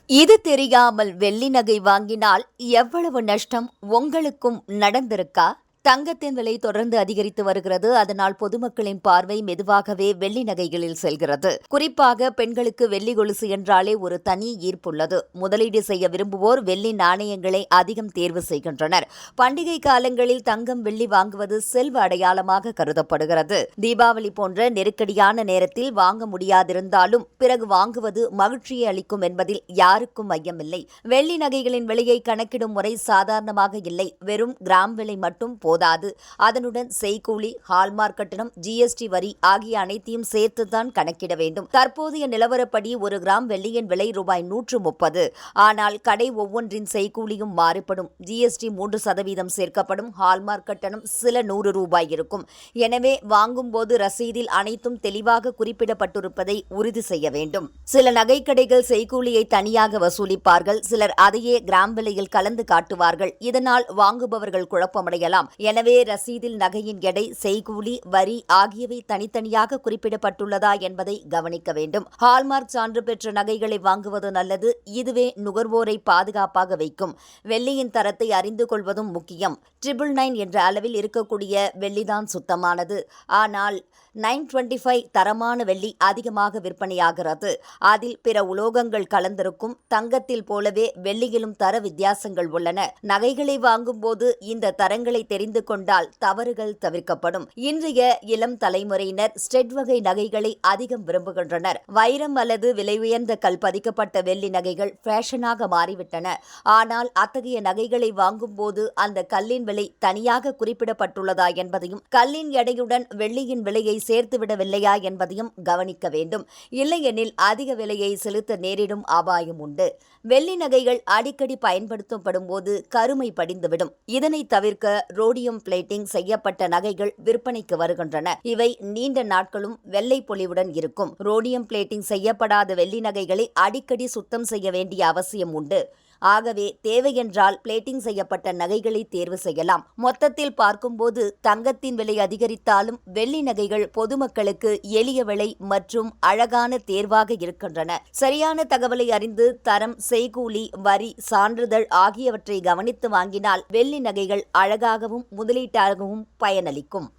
இது தெரியாமல் வெள்ளி நகை வாங்கினால் எவ்வளவு நஷ்டம் உங்களுக்கும் நடந்திருக்கா? தங்கத்தின் விலை தொடர்ந்து அதிகரித்து வருகிறது. அதனால் பொதுமக்களின் பார்வை மெதுவாகவே வெள்ளி நகைகளில் செல்கிறது. குறிப்பாக பெண்களுக்கு வெள்ளி கொலுசு என்றாலே ஒரு தனி ஈர்ப்புள்ளது. முதலீடு செய்ய விரும்புவோர் வெள்ளி நாணயங்களை அதிகம் தேர்வு செய்கின்றனர். பண்டிகை காலங்களில் தங்கம் வெள்ளி வாங்குவது செல்வ அடையாளமாக கருதப்படுகிறது. தீபாவளி போன்ற நெருக்கடியான நேரத்தில் வாங்க முடியாதிருந்தாலும் பிறகு வாங்குவது மகிழ்ச்சியை அளிக்கும் என்பதில் யாருக்கும் ஐயமில்லை. வெள்ளி நகைகளின் விலையை கணக்கிடும் முறை சாதாரணமாக இல்லை. வெறும் கிராம் விலை மட்டும் போதாது. அதனுடன் செய்கூலி, ஹால்மார்க் கட்டணம், ஜிஎஸ்டி வரி ஆகிய அனைத்தையும் சேர்த்துதான் கணக்கிட வேண்டும். தற்போதைய நிலவரப்படி ஒரு கிராம் வெள்ளியின் விலை ரூபாய் 130. ஆனால் கடை ஒவ்வொன்றின் செய்கூலியும் மாறுபடும். ஜிஎஸ்டி 3% சேர்க்கப்படும். ஹால்மார்க் கட்டணம் சில 100 ரூபாய் இருக்கும். எனவே வாங்கும் போது ரசீதில் அனைத்தும் தெளிவாக குறிப்பிடப்பட்டிருப்பதை உறுதி செய்ய வேண்டும். சில நகைக்கடைகள் செய்கூலியை தனியாக வசூலிப்பார்கள். சிலர் அதையே கிராம் விலையில் கலந்து காட்டுவார்கள். இதனால் வாங்குபவர்கள் குழப்பமடையலாம். எனவே ரசீதில் நகையின் எடை, செய்கூலி, வரி ஆகியவை தனித்தனியாக குறிப்பிடப்பட்டுள்ளதா என்பதை கவனிக்க வேண்டும். ஹால்மார்க் சான்று பெற்ற நகைகளை வாங்குவது நல்லது. இதுவே நுகர்வோரை பாதுகாப்பாக வைக்கும். வெள்ளியின் தரத்தை அறிந்து கொள்வதும் முக்கியம். 999 என்ற அளவில் இருக்கக்கூடிய வெள்ளிதான் சுத்தமானது. ஆனால் 925 தரமான வெள்ளி அதிகமாக விற்பனையாகிறது. அதில் பிற உலோகங்கள் கலந்திருக்கும். தங்கத்தில் போலவே வெள்ளியிலும் தர வித்தியாசங்கள் உள்ளன. நகைகளை வாங்கும் போது இந்த தரங்களை தெரிந்து கொண்டால் தவறுகள் தவிர்க்கப்படும். இன்றைய இளம் தலைமுறையினர் ஸ்டெட் வகை நகைகளை அதிகம் விரும்புகின்றனர். வைரம் அல்லது விலை உயர்ந்த கல் பதிக்கப்பட்ட வெள்ளி நகைகள் ஃபேஷனாக மாறிவிட்டன. ஆனால் அத்தகைய நகைகளை வாங்கும் போது அந்த கல்லின் விலை தனியாக குறிப்பிடப்பட்டுள்ளதா என்பதையும், கல்லின் எடையுடன் வெள்ளியின் விலையை சேர்த்துவிடவில்லையா என்பதையும் கவனிக்க வேண்டும். இல்லையெனில் அதிக விலையை செலுத்த நேரிடும் அபாயம் உண்டு. வெள்ளி நகைகள் அடிக்கடி பயன்படுத்தப்படும் போது கருமை படிந்துவிடும். இதனை தவிர்க்க ரோடியம் பிளேட்டிங் செய்யப்பட்ட நகைகள் விற்பனைக்கு வருகின்றன. இவை நீண்ட நாட்களும் வெள்ளை பொலிவுடன் இருக்கும். ரோடியம் பிளேட்டிங் செய்யப்படாத வெள்ளி நகைகளை அடிக்கடி சுத்தம் செய்ய வேண்டிய அவசியம் உண்டு. ஆகவே தேவையென்றால் பிளேட்டிங் செய்யப்பட்ட நகைகளை தேர்வு செய்யலாம். மொத்தத்தில் பார்க்கும்போது தங்கத்தின் விலை அதிகரித்தாலும் வெள்ளி நகைகள் பொதுமக்களுக்கு எளிய விலை மற்றும் அழகான தேர்வாக இருக்கின்றன. சரியான தகவலை அறிந்து தரம், செய்கூலி, வரி, சான்றிதழ் ஆகியவற்றை கவனித்து வாங்கினால் வெள்ளி நகைகள் அழகாகவும் முதலீட்டாகவும் பயனளிக்கும்.